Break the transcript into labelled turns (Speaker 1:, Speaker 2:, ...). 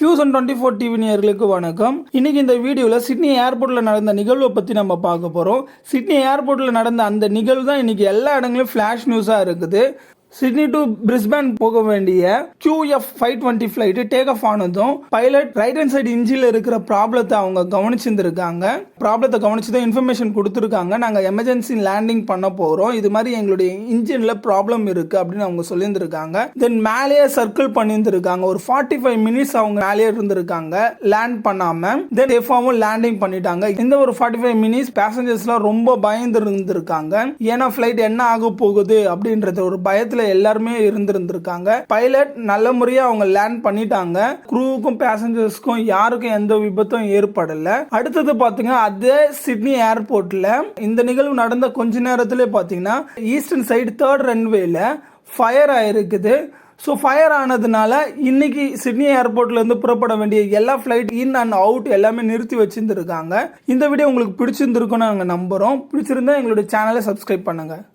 Speaker 1: Fusion 24 TV நேயர்களுக்கு வணக்கம். இன்னைக்கு இந்த வீடியோவில் சிட்னி ஏர்போர்ட்டில் நடந்த நிகழ்வை பற்றி நம்ம பார்க்க போகிறோம். சிட்னி ஏர்போர்ட்டில் நடந்த அந்த நிகழ்வு தான் இன்னைக்கு எல்லா இடங்களும் ஃப்ளாஷ் நியூஸாக இருக்குது. சிட்னி டு பிரிஸ்பேன் போக வேண்டிய QF 520 ஃபிளைட் டேக் ஆஃப் ஆனதும் பைலட் ரைட் ஹேண்ட் சைடு இன்ஜினில் இருக்கிற ப்ராப்ளத்தை அவங்க கவனிச்சிருந்திருக்காங்க. ப்ராப்ளத்தை கவனிச்சு தான் இன்ஃபர்மேஷன் கொடுத்துருக்காங்க. நாங்கள் எமர்ஜென்சி லேண்டிங் பண்ண போகிறோம், இது மாதிரி எங்களுடைய இன்ஜினில் ப்ராப்ளம் இருக்குது அப்படின்னு அவங்க சொல்லியிருந்திருக்காங்க. தென் மேலேயே சர்க்கிள் பண்ணியிருந்திருக்காங்க. ஒரு 45 மினிட்ஸ் அவங்க மேலேயே இருந்திருக்காங்க லேண்ட் பண்ணாமல். தென் சேஃபாகவும் லேண்டிங் பண்ணிட்டாங்க. இந்த ஒரு 45 மினிட்ஸ் பேசஞ்சர்ஸ்லாம் ரொம்ப பயந்து இருந்திருக்காங்க. ஏன்னா ஃபிளைட் என்ன ஆக போகுது அப்படின்றது ஒரு பயத்தில் எல்லாருமே இருந்திருக்காங்க. பைலட் நல்ல முறையா அவங்க லேண்ட் பண்ணிட்டாங்க. க்ரூவுக்கும் பேசஞ்சர்ஸ்க்கும் யாருக்கும் எந்த விபத்தும் ஏற்படல. அடுத்தது பாத்தீங்கன்னா அதே சிட்னி ஏர்போர்ட்ல இந்த நிகழ்வு நடந்த கொஞ்ச நேரத்திலே பாத்தீங்கன்னா ஈஸ்டர்ன் சைடு 3rd ரன்வேல ஃபயர் ஆயிருக்குது. ஸோ ஃபயர் ஆனதுனால இன்னைக்கு சிட்னி ஏர்போர்ட்ல இருந்து புறப்பட வேண்டிய எல்லா ஃபிளைட் இன் அண்ட் அவுட் எல்லாமே நிறுத்தி வச்சிருந்துருக்காங்க. இந்த வீடியோ உங்களுக்கு பிடிச்சிருந்துருக்கும்னு நாங்கள் நம்புறோம். பிடிச்சிருந்தா எங்களுடைய சேனலை சப்ஸ்கிரைப் பண்ணுங்க.